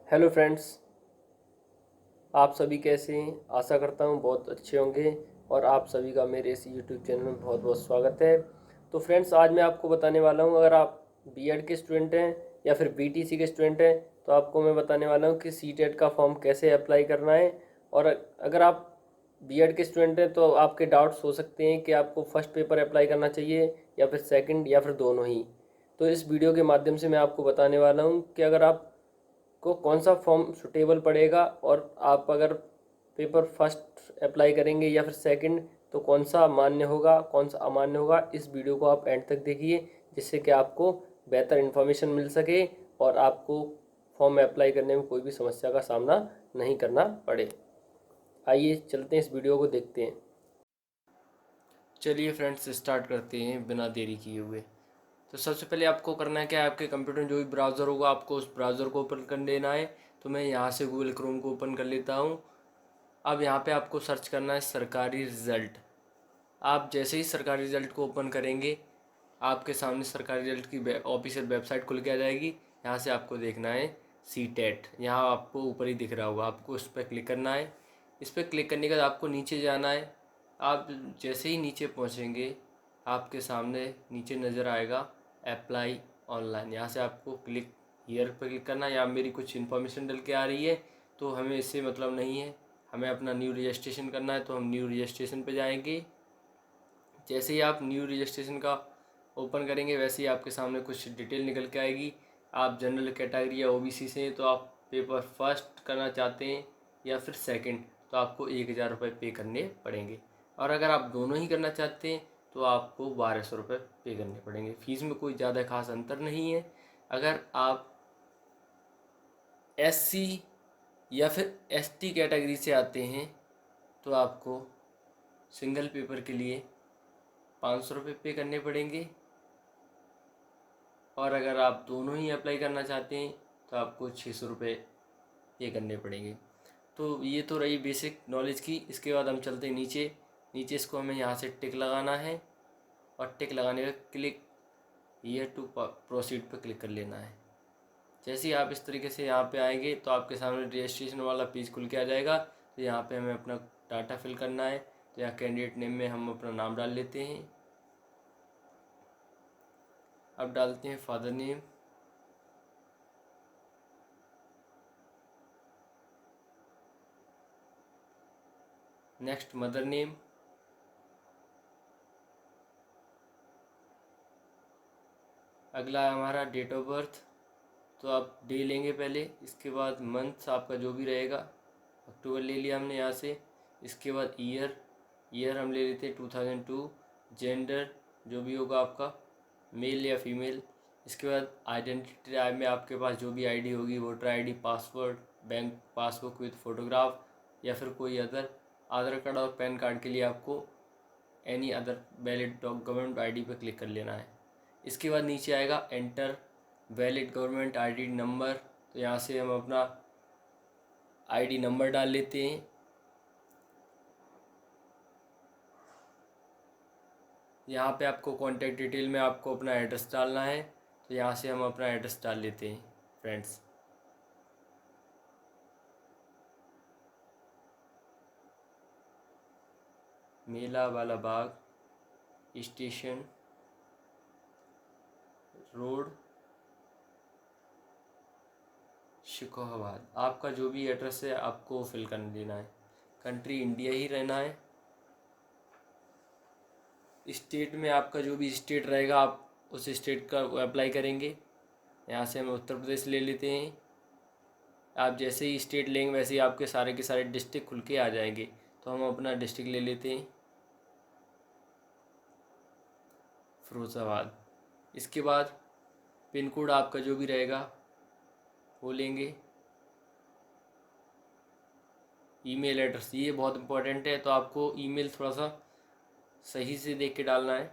Hello friends. आप सभी कैसे हैं? आशा करता हूँ बहुत अच्छे होंगे। और आप सभी का मेरे इस यूट्यूब चैनल में बहुत बहुत स्वागत है। तो फ्रेंड्स, आज मैं आपको बताने वाला हूँ, अगर आप बीएड के स्टूडेंट हैं या फिर बीटीसी के स्टूडेंट हैं, तो आपको मैं बताने वाला हूँ कि सीटेट का फॉर्म कैसे अप्लाई करना है। और अगर आप बीएड के स्टूडेंट हैं तो आपके डाउट्स हो सकते हैं कि आपको फर्स्ट पेपर अप्लाई करना चाहिए या फिर सेकंड या फिर दोनों ही। तो इस वीडियो के माध्यम से मैं आपको बताने वाला हूँ कि अगर आप को कौन सा फॉर्म सुटेबल पड़ेगा, और आप अगर पेपर फर्स्ट अप्लाई करेंगे या फिर सेकंड, तो कौन सा मान्य होगा कौन सा अमान्य होगा। इस वीडियो को आप एंड तक देखिए, जिससे कि आपको बेहतर इन्फॉर्मेशन मिल सके और आपको फॉर्म अप्लाई करने में कोई भी समस्या का सामना नहीं करना पड़े। आइए चलते हैं, इस वीडियो को देखते हैं। चलिए फ्रेंड्स, स्टार्ट करते हैं बिना देरी किए हुए। तो सबसे पहले आपको करना है क्या, आपके कंप्यूटर में जो भी ब्राउज़र होगा आपको उस ब्राउज़र को ओपन कर लेना है। तो मैं यहाँ से गूगल क्रोम को ओपन कर लेता हूँ। अब यहाँ पे आपको सर्च करना है सरकारी रिज़ल्ट। आप जैसे ही सरकारी रिज़ल्ट को ओपन करेंगे, आपके सामने सरकारी रिज़ल्ट की ऑफिशियल वेबसाइट खुल के आ जाएगी। यहाँ से आपको देखना है सी टेट। यहाँ आपको ऊपर ही दिख रहा होगा, आपको उस पर क्लिक करना है। इस पर क्लिक करने के बाद आपको नीचे जाना है। आप जैसे ही नीचे पहुँचेंगे, आपके सामने नीचे नज़र आएगा अप्लाई ऑनलाइन। यहाँ से आपको क्लिक हियर पर क्लिक करना है। यहाँ मेरी कुछ इन्फॉर्मेशन डल के आ रही है, तो हमें इससे मतलब नहीं है। हमें अपना न्यू रजिस्ट्रेशन करना है, तो हम न्यू रजिस्ट्रेशन पे जाएंगे। जैसे ही आप न्यू रजिस्ट्रेशन का ओपन करेंगे, वैसे ही आपके सामने कुछ डिटेल निकल के आएगी। आप जनरल कैटेगरी या ओबीसी से हैं तो आप पेपर फर्स्ट करना चाहते हैं या फिर सेकंड, तो आपको 1000 रुपये पे करने पड़ेंगे। और अगर आप दोनों ही करना चाहते हैं तो आपको 1200 रुपये पे करने पड़ेंगे। फीस में कोई ज़्यादा खास अंतर नहीं है। अगर आप एससी या फिर एसटी कैटेगरी से आते हैं तो आपको सिंगल पेपर के लिए 500 रुपये पे करने पड़ेंगे। और अगर आप दोनों ही अप्लाई करना चाहते हैं तो आपको 600 रुपये पे करने पड़ेंगे। तो ये तो रही बेसिक नॉलेज की। इसके बाद हम चलते हैं नीचे। नीचे इसको हमें यहाँ से टिक लगाना है, और टिक लगाने का क्लिक हियर टू प्रोसीड पर क्लिक कर लेना है। जैसे ही आप इस तरीके से यहाँ पे आएंगे तो आपके सामने रजिस्ट्रेशन वाला पेज खुल के आ जाएगा। तो यहाँ पे हमें अपना डाटा फिल करना है। तो यहाँ कैंडिडेट नेम में हम अपना नाम डाल लेते हैं। अब डालते हैं father name. Next mother name. अगला है हमारा डेट ऑफ बर्थ। तो आप डे लेंगे पहले, इसके बाद मंथ आपका जो भी रहेगा। अक्टूबर ले लिया हमने यहाँ से। इसके बाद ईयर, ईयर हम ले लेते हैं 2002। जेंडर जो भी होगा आपका, मेल या फीमेल। इसके बाद आइडेंटिटी टाइप में आपके पास जो भी आईडी होगी, voter ID, password, bank passbook with photograph, या फिर कोई अदर। आधार कार्ड और पैन कार्ड के लिए आपको any other valid government ID पर क्लिक कर लेना है। इसके बाद नीचे आएगा enter valid government ID number. तो यहाँ से हम अपना आईडी नंबर डाल लेते हैं। यहाँ पे आपको कॉन्टैक्ट डिटेल में आपको अपना एड्रेस डालना है। तो यहाँ से हम अपना एड्रेस डाल लेते हैं फ्रेंड्स। मेला वाला बाग स्टेशन रोड, शिकोहाबाद। आपका जो भी एड्रेस है आपको फिल कर देना है। कंट्री इंडिया ही रहना है। स्टेट में आपका जो भी स्टेट रहेगा आप उस स्टेट का अप्लाई करेंगे। यहाँ से हम उत्तर प्रदेश ले लेते हैं। आप जैसे ही स्टेट लेंगे वैसे ही आपके सारे के सारे डिस्ट्रिक्ट खुल के आ जाएंगे। तो हम अपना डिस्ट्रिक्ट ले लेते हैं फिरोज़ाबाद। इसके बाद पिन कोड आपका जो भी रहेगा वो लेंगे। ईमेल एड्रेस ये बहुत इंपॉर्टेंट है, तो आपको ईमेल थोड़ा सा सही से देख के डालना है।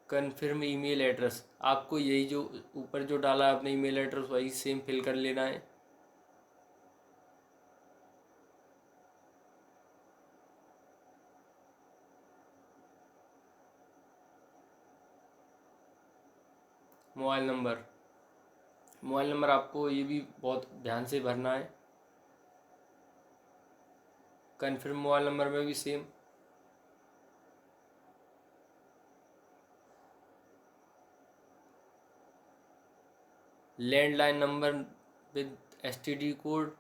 कन्फर्म ईमेल एड्रेस, आपको यही जो ऊपर जो डाला है अपना ईमेल एड्रेस वही सेम फिल कर लेना है। मोबाइल नंबर आपको ये भी बहुत ध्यान से भरना है। कन्फर्म मोबाइल नंबर में भी same. Landline number with STD code,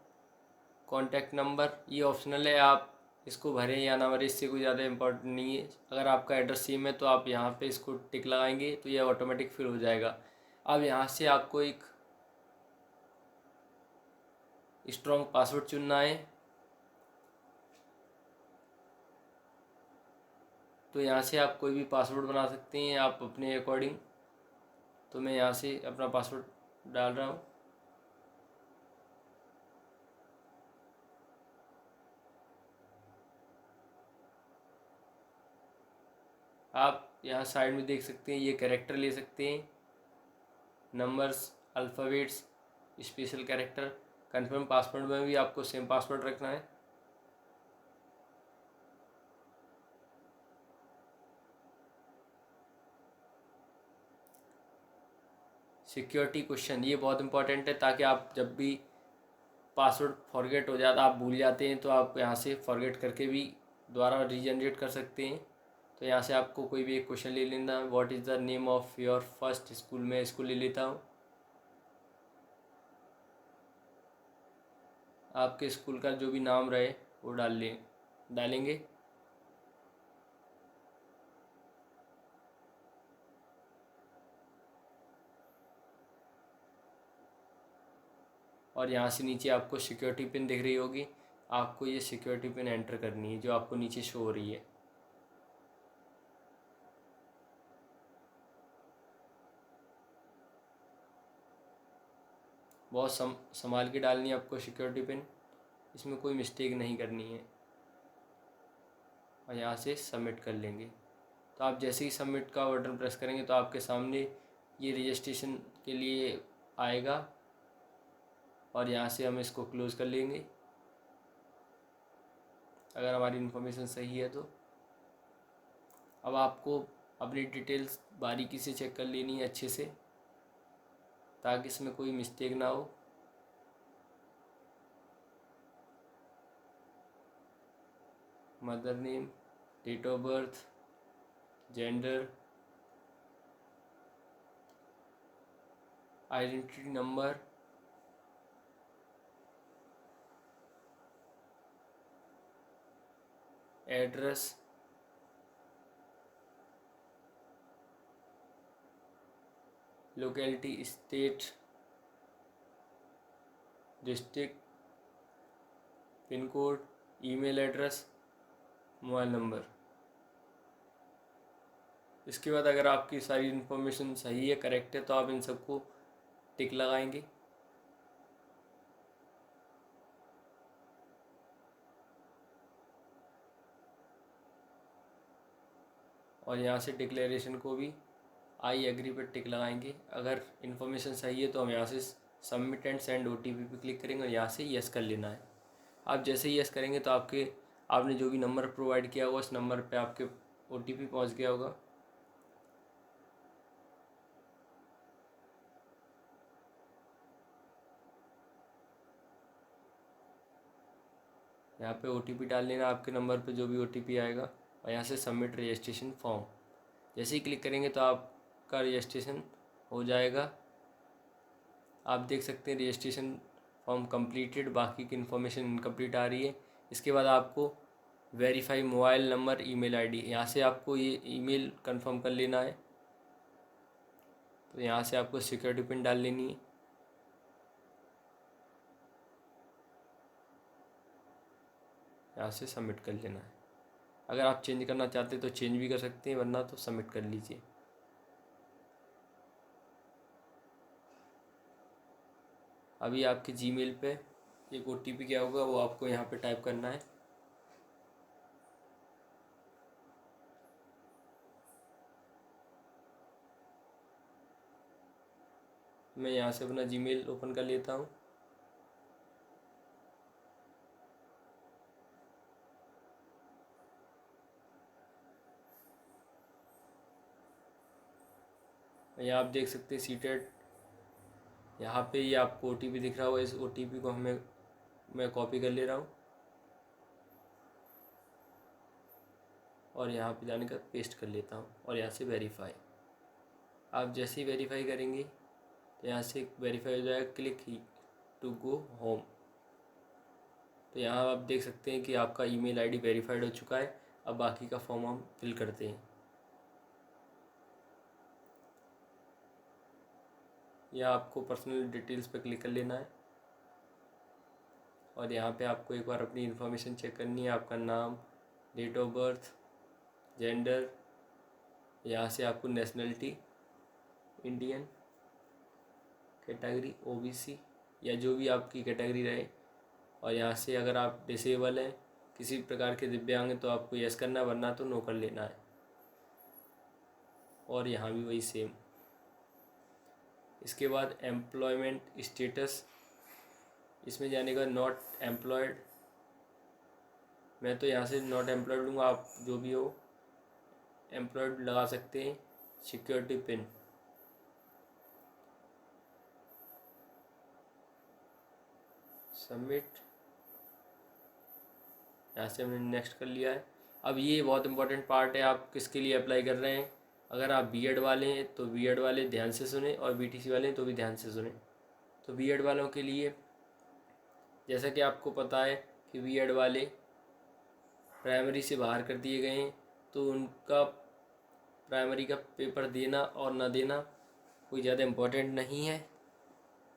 contact number ये ऑप्शनल है, आप इसको भरें या ना भरें, इससे कोई ज़्यादा इम्पोर्टेंट नहीं है। अगर आपका एड्रेस सेम है तो आप यहाँ पे इसको टिक लगाएंगे तो ये ऑटोमेटिक फिल हो जाएगा। अब यहाँ से आपको एक स्ट्रॉन्ग पासवर्ड चुनना है। तो यहाँ से आप कोई भी पासवर्ड बना सकते हैं आप अपने अकॉर्डिंग। तो मैं यहाँ से अपना पासवर्ड डाल रहा हूँ। आप यहाँ साइड में देख सकते हैं, ये कैरेक्टर ले सकते हैं, numbers, alphabets, special character. Confirm password में भी आपको सेम पासवर्ड रखना है। सिक्योरिटी क्वेश्चन ये बहुत इंपॉर्टेंट है, ताकि आप जब भी पासवर्ड फॉरगेट हो जाता, आप भूल जाते हैं, तो आप यहाँ से फॉरगेट करके भी दोबारा रीजनरेट कर सकते हैं। तो यहाँ से आपको कोई भी एक क्वेश्चन ले लेना है। What is the name of your first school, में इसको ले लेता हूँ। आपके स्कूल का जो भी नाम रहे वो डालेंगे। और यहाँ से नीचे आपको सिक्योरिटी पिन दिख रही होगी, आपको ये सिक्योरिटी पिन एंटर करनी है जो आपको नीचे शो हो रही है। बहुत संभाल के डालनी है आपको सिक्योरिटी पिन, इसमें कोई मिस्टेक नहीं करनी है। और यहाँ से सबमिट कर लेंगे। तो आप जैसे ही सबमिट का बटन प्रेस करेंगे तो आपके सामने ये रजिस्ट्रेशन के लिए आएगा। और यहाँ से हम इसको क्लोज़ कर लेंगे अगर हमारी इन्फॉर्मेशन सही है तो। अब आपको अपनी डिटेल्स बारीकी से चेक कर लेनी है अच्छे से, ताकि इसमें कोई मिस्टेक ना हो। Mother name, date of birth, gender, identity number, address, locality, state, district, pin code, email address, mobile number. इसके बाद अगर आपकी सारी इन्फॉर्मेशन सही है, करेक्ट है, तो आप इन सबको टिक लगाएंगे। और यहाँ से डिक्लेरेशन को भी आई एग्री पर टिक लगाएंगे। अगर इन्फॉर्मेशन सही है तो हम यहाँ से सबमिट एंड सेंड ओटीपी पे क्लिक करेंगे और यहाँ से यस कर लेना है। आप जैसे ही यस करेंगे तो आपने जो भी नंबर प्रोवाइड किया होगा उस नंबर पे आपके ओटीपी पहुँच गया होगा। यहाँ पे ओटीपी डाल लेना आपके नंबर पे जो भी ओटीपी आएगा, और यहाँ से सबमिट रजिस्ट्रेशन फॉर्म जैसे ही क्लिक करेंगे तो आपका रजिस्ट्रेशन हो जाएगा। आप देख सकते हैं रजिस्ट्रेशन फॉर्म कंप्लीटेड, बाकी की इन्फॉर्मेशन इनकम्प्लीट आ रही है। इसके बाद आपको verify mobile number, email ID, यहाँ से आपको ये ईमेल कंफर्म कर लेना है। तो यहाँ से आपको सिक्योरिटी पिन डाल लेनी है। यहाँ से सबमिट कर लेना है। अगर आप चेंज करना चाहते तो चेंज भी कर सकते हैं, वरना तो सबमिट कर लीजिए। अभी आपके जीमेल पे एक ओटीपी क्या होगा वो आपको यहाँ पे टाइप करना है। मैं यहाँ से अपना जीमेल ओपन कर लेता हूँ। यहाँ आप देख सकते हैं सीटेड, यहाँ पे ये आपको OTP दिख रहा होगा। इस OTP को मैं कॉपी कर ले रहा हूँ और यहाँ पे जाने का पेस्ट कर लेता हूँ और यहाँ से वेरीफाई। आप जैसे ही वेरीफाई करेंगे तो यहाँ से वेरीफाई हो जाएगा, click here to go home. तो यहाँ आप देख सकते हैं कि आपका ईमेल आईडी वेरीफाइड हो चुका है। अब बाकी का फॉर्म हम फिल करते हैं। यहाँ आपको पर्सनल डिटेल्स पर क्लिक कर लेना है और यहाँ पे आपको एक बार अपनी इन्फॉर्मेशन चेक करनी है। आपका नाम, डेट ऑफ बर्थ, जेंडर, यहाँ से आपको नेशनलिटी इंडियन, कैटेगरी OBC या जो भी आपकी कैटेगरी रहे, और यहाँ से अगर आप डिसेबल हैं, किसी प्रकार के दिव्यांग हैं, तो आपको यस करना है, वरना तो नो कर लेना है। और यहाँ भी वही सेम। इसके बाद एम्प्लॉयमेंट स्टेटस, इसमें जाने का नॉट एम्प्लॉयड, मैं तो यहाँ से नॉट एम्प्लॉयड लूँगा। आप जो भी हो एम्प्लॉयड लगा सकते हैं। सिक्योरिटी पिन, सबमिट, यहाँ से हमने नेक्स्ट कर लिया है। अब ये बहुत इंपॉर्टेंट पार्ट है, आप किसके लिए अप्लाई कर रहे हैं। अगर आप B.Ed वाले हैं तो B.Ed वाले ध्यान से सुने, और BTC वाले हैं तो भी ध्यान से सुने। तो B.Ed वालों के लिए, जैसा कि आपको पता है कि B.Ed वाले प्राइमरी से बाहर कर दिए गए हैं, तो उनका प्राइमरी का पेपर देना और ना देना कोई ज़्यादा इम्पोर्टेंट नहीं है।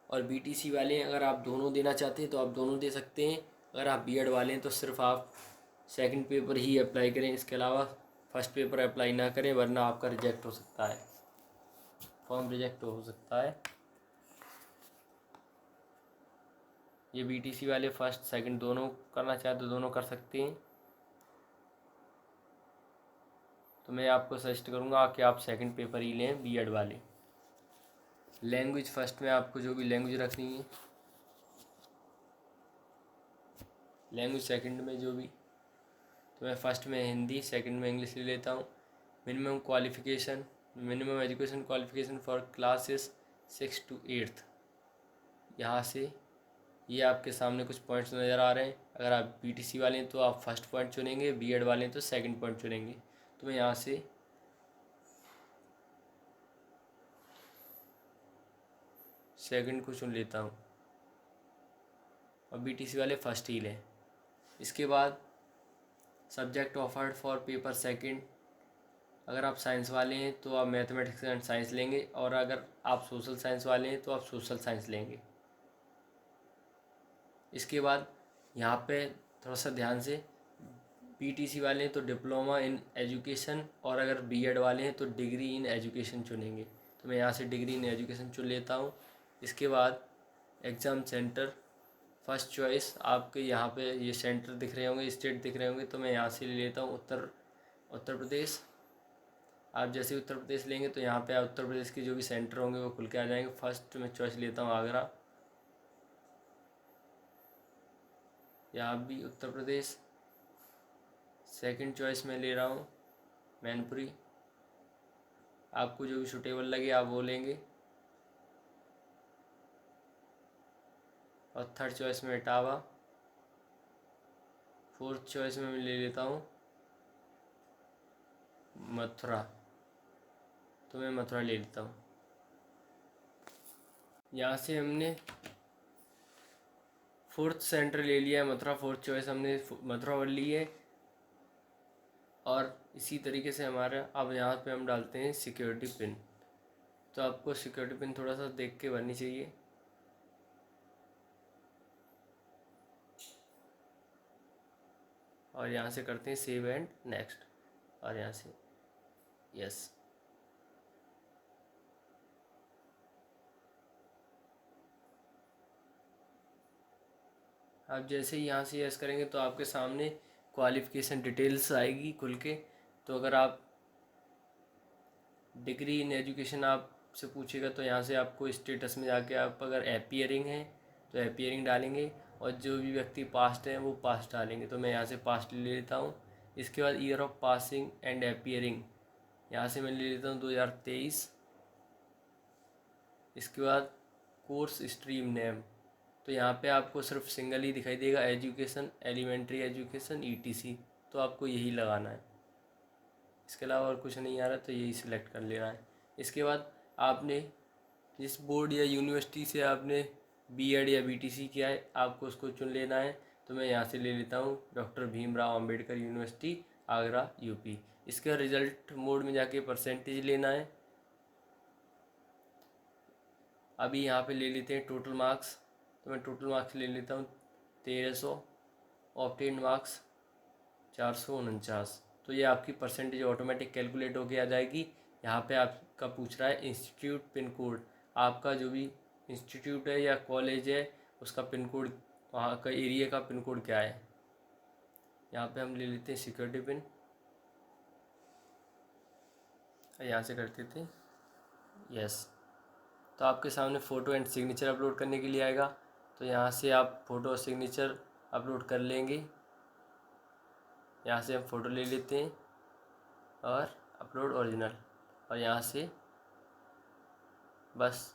और BTC वाले अगर आप दोनों देना चाहते हैं तो आप दोनों दे सकते हैं। अगर आप B.Ed वाले हैं तो सिर्फ आप सेकंड पेपर ही अप्लाई करें, इसके अलावा फर्स्ट पेपर अप्लाई ना करें, वरना आपका रिजेक्ट हो सकता है, फॉर्म रिजेक्ट हो सकता है। ये BTC वाले फर्स्ट सेकंड दोनों करना चाहते तो दोनों कर सकते हैं। तो मैं आपको सजेस्ट करूँगा कि आप सेकंड पेपर ही लें B.Ed वाले। लैंग्वेज, फर्स्ट में आपको जो भी लैंग्वेज रखनी है, लैंग्वेज सेकंड में जो भी, तो मैं फर्स्ट में हिंदी, सेकंड में इंग्लिश ले लेता हूँ। Minimum qualification, minimum education qualification for classes 6 to 8। यहाँ से ये आपके सामने कुछ पॉइंट्स नज़र आ रहे हैं। अगर आप BTC वाले हैं तो आप फर्स्ट पॉइंट चुनेंगे, B.Ed वाले हैं तो सेकंड पॉइंट चुनेंगे। तो मैं यहाँ से सेकंड को चुन लेता हूँ और BTC वाले फर्स्ट ही लें। इसके बाद subject offered for paper second, अगर आप साइंस वाले हैं तो आप मैथमेटिक्स एंड साइंस लेंगे, और अगर आप सोशल साइंस वाले हैं तो आप सोशल साइंस लेंगे। इसके बाद यहाँ पे थोड़ा सा ध्यान से, BTC वाले हैं तो डिप्लोमा इन एजुकेशन, और अगर B.Ed वाले हैं तो डिग्री इन एजुकेशन चुनेंगे। तो मैं यहाँ से डिग्री इन एजुकेशन चुन लेता हूँ। इसके बाद एग्ज़ाम सेंटर, फर्स्ट चॉइस आपके यहाँ पे ये सेंटर दिख रहे होंगे, स्टेट दिख रहे होंगे, तो मैं यहाँ से ले लेता हूँ उत्तर प्रदेश। आप जैसे उत्तर प्रदेश लेंगे तो यहाँ पे उत्तर प्रदेश के जो भी सेंटर होंगे वो खुल के आ जाएंगे। फर्स्ट में चॉइस लेता हूँ आगरा, यहाँ भी उत्तर प्रदेश। सेकंड चॉइस में ले रहा हूँ मैनपुरी, आपको जो भी सूटेबल लगे आप वो लेंगे। और थर्ड चॉइस में इटावा। फोर्थ चॉइस में मैं ले लेता हूँ मथुरा, तो मैं मथुरा ले लेता हूँ। यहाँ से हमने फोर्थ सेंटर ले लिया है मथुरा, फोर्थ चॉइस हमने मथुरा वर ली है। और इसी तरीके से हमारा अब यहाँ पे हम डालते हैं सिक्योरिटी पिन। तो आपको सिक्योरिटी पिन थोड़ा सा देख के भरनी चाहिए। और यहाँ से करते हैं सेव एंड नेक्स्ट, और यहाँ से यस। आप जैसे ही यहाँ से यस करेंगे तो आपके सामने क्वालिफ़िकेशन डिटेल्स आएगी खुल के। तो अगर आप डिग्री इन एजुकेशन आपसे पूछेगा तो यहाँ से आपको स्टेटस में जाके आप अगर अपीयरिंग हैं तो अपीयरिंग डालेंगे, और जो भी व्यक्ति पास्ट हैं वो पास्ट डालेंगे। तो मैं यहाँ से पास्ट ले लेता हूँ। इसके बाद year of passing and appearing, यहाँ से मैं ले लेता हूँ 2023। इसके बाद कोर्स स्ट्रीम नेम, तो यहाँ पे आपको सिर्फ सिंगल ही दिखाई देगा, एजुकेशन, एलिमेंट्री एजुकेशन, ईटीसी, तो आपको यही लगाना है। इसके अलावा और कुछ नहीं आ रहा तो यही सिलेक्ट कर लेना है। इसके बाद आपने जिस बोर्ड या यूनिवर्सिटी से आपने बीएड या बीटीसी किया है आपको उसको चुन लेना है। तो मैं यहाँ से ले लेता हूँ doctor Bhimrao Ambedkar university, Agra, UP. इसका रिज़ल्ट मोड में जाके परसेंटेज लेना है। अभी यहाँ पे ले लेते हैं टोटल मार्क्स, तो मैं टोटल मार्क्स ले लेता हूँ 1300, ऑब्टेन मार्क्स 449। तो ये आपकी परसेंटेज ऑटोमेटिक कैलकुलेट होके आ जाएगी। यहाँ पे आपका पूछ रहा है इंस्टीट्यूट पिन कोड, आपका जो भी इंस्टीट्यूट है या कॉलेज है उसका पिन कोड, वहाँ का एरिया का पिन कोड क्या है। यहाँ पे हम ले लेते हैं सिक्योरिटी पिन, यहाँ से करते थे यस। तो आपके सामने फ़ोटो एंड सिग्नेचर अपलोड करने के लिए आएगा, तो यहाँ से आप फ़ोटो और सिग्नेचर अपलोड कर लेंगे। यहाँ से हम फ़ोटो ले लेते हैं और अपलोड ओरिजिनल, और यहाँ से बस